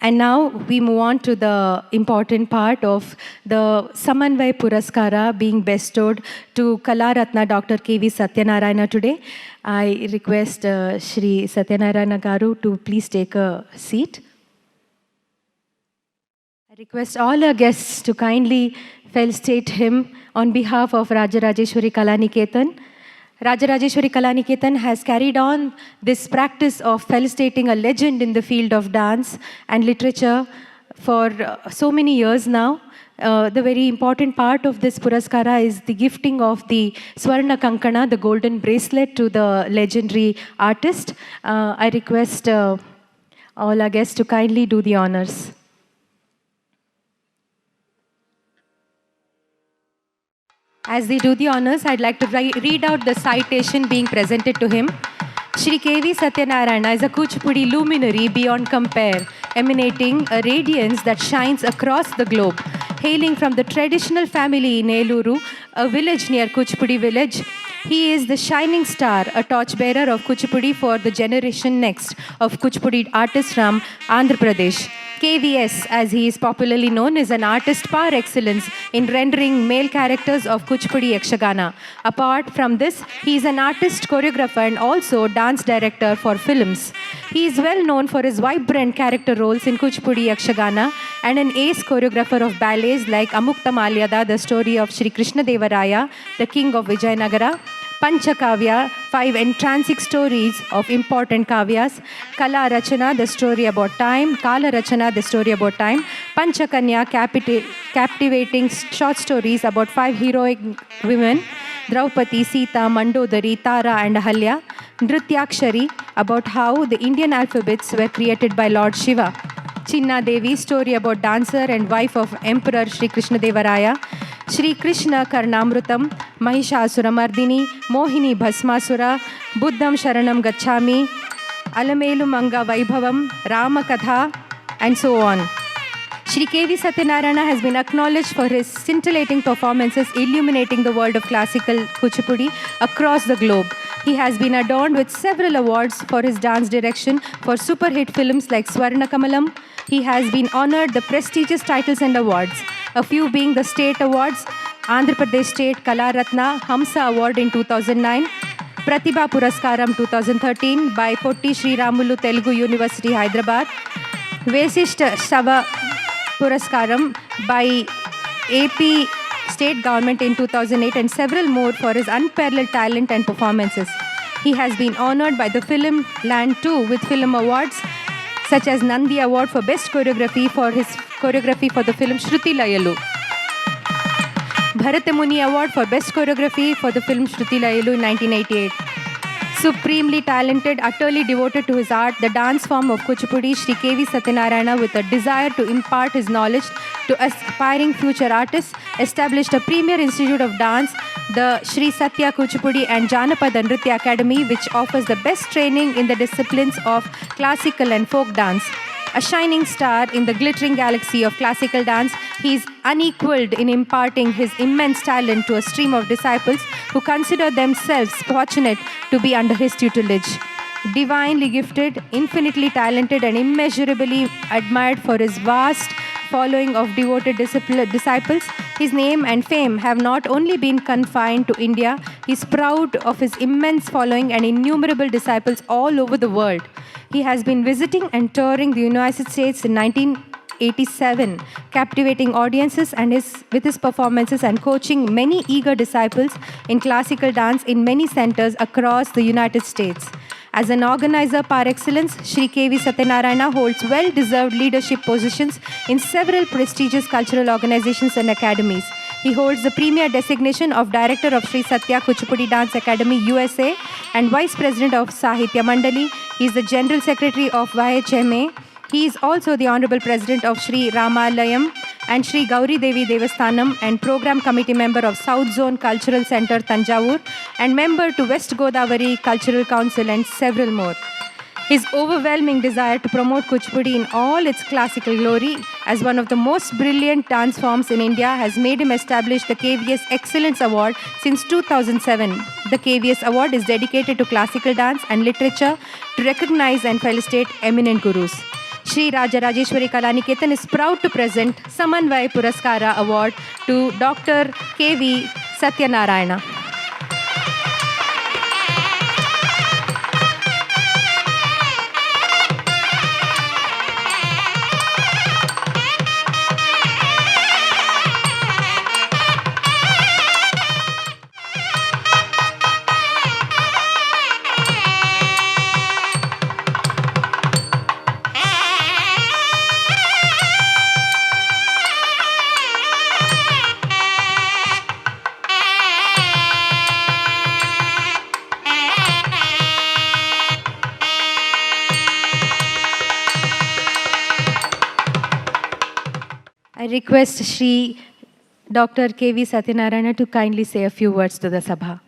And now we move on to the important part of the Samanvay Puraskara being bestowed to Kala Ratna Dr. K.V. Satyanarayana today. I request Shri Satyanarayana Garu to please take a seat. I request all our guests to kindly felicitate him on behalf of Rajarajeshwari Kalaniketan. Rajarajeshwari Kalaniketan has carried on this practice of felicitating a legend in the field of dance and literature for so many years now. The very important part of this Puraskara is the gifting of the Swarna Kankana, the golden bracelet, to the legendary artist. I request all our guests to kindly do the honors. As they do the honors, I'd like to read out the citation being presented to him. Shri K.V. Satyanarayana is a Kuchipudi luminary beyond compare, emanating a radiance that shines across the globe. Hailing from the traditional family in Eluru, a village near Kuchipudi village, he is the shining star, a torchbearer of Kuchipudi for the generation next of Kuchipudi artists from Andhra Pradesh. KVS, as he is popularly known, is an artist par excellence in rendering male characters of Kuchipudi Yakshagana. Apart from this, he is an artist, choreographer and also dance director for films. He is well known for his vibrant character roles in Kuchipudi Yakshagana and an ace choreographer of ballets like Amukta Malyada, the story of Shri Krishna Devaraya, the king of Vijayanagara, Panchakavya, 5 entrancing stories of important kavyas, Kala Rachana, the story about time, Kala Rachana, the story about time, Panchakanya, captivating short stories about 5 heroic women, Draupadi, Sita, Mandodari, Tara and Ahalya, Nrityakshari, about how the Indian alphabets were created by Lord Shiva, Chinna Devi, story about dancer and wife of Emperor Shri Krishna Devaraya, Shri Krishna Karnamrutam, Mahishasura Mardini, Mohini Bhasmasura, Buddham Sharanam Gachami, Alamelu Manga Vaibhavam, Rama Katha, and so on. Shri K.V. Satyanarayana has been acknowledged for his scintillating performances illuminating the world of classical Kuchipudi across the globe. He has been adorned with several awards for his dance direction for super hit films like Swarna Kamalam. He has been honored the prestigious titles and awards, a few being the state awards, Andhra Pradesh State Kala Ratna Hamsa Award in 2009, Pratibha Puraskaram 2013 by Potti Sri Ramulu Telugu University, Hyderabad, Vesishta Shava Puraskaram by AP State Government in 2008, and several more for his unparalleled talent and performances. He has been honored by the Film Land too with film awards such as Nandi Award for Best Choreography for his choreography for the film Shruti Layalu, Bharatamuni Award for Best Choreography for the film Shruti Layalu in 1988. Supremely talented, utterly devoted to his art, the dance form of Kuchipudi, Shri K.V. Satyanarayana, with a desire to impart his knowledge to aspiring future artists, established a premier institute of dance, the Shri Satya Kuchipudi and Janapada Nritya Academy, which offers the best training in the disciplines of classical and folk dance. A shining star in the glittering galaxy of classical dance, he is unequaled in imparting his immense talent to a stream of disciples who consider themselves fortunate to be under his tutelage. Divinely gifted, infinitely talented, and immeasurably admired for his vast following of devoted disciples, his name and fame have not only been confined to India, he is proud of his immense following and innumerable disciples all over the world. He has been visiting and touring the United States in 1987, captivating audiences and with his performances and coaching many eager disciples in classical dance in many centers across the United States. As an organizer par excellence, Shri K.V. Satyanarayana holds well-deserved leadership positions in several prestigious cultural organizations and academies. He holds the premier designation of Director of Shri Satya Kuchipudi Dance Academy, USA, and Vice President of Sahitya Mandali. He is the General Secretary of YHMA. He is also the Honorable President of Shri Ramalayam and Shri Gauri Devi Devasthanam and Program Committee Member of South Zone Cultural Center, Tanjavur, and member to West Godavari Cultural Council and several more. His overwhelming desire to promote Kuchipudi in all its classical glory as one of the most brilliant dance forms in India has made him establish the KVS Excellence Award since 2007. The KVS Award is dedicated to classical dance and literature to recognize and felicitate eminent gurus. Shri Rajarajeshwari Kalaniketan is proud to present Samanvay Puraskara Award to Dr. K.V. Satyanarayana. I request Shri Dr. K.V. Satyanarayana to kindly say a few words to the Sabha.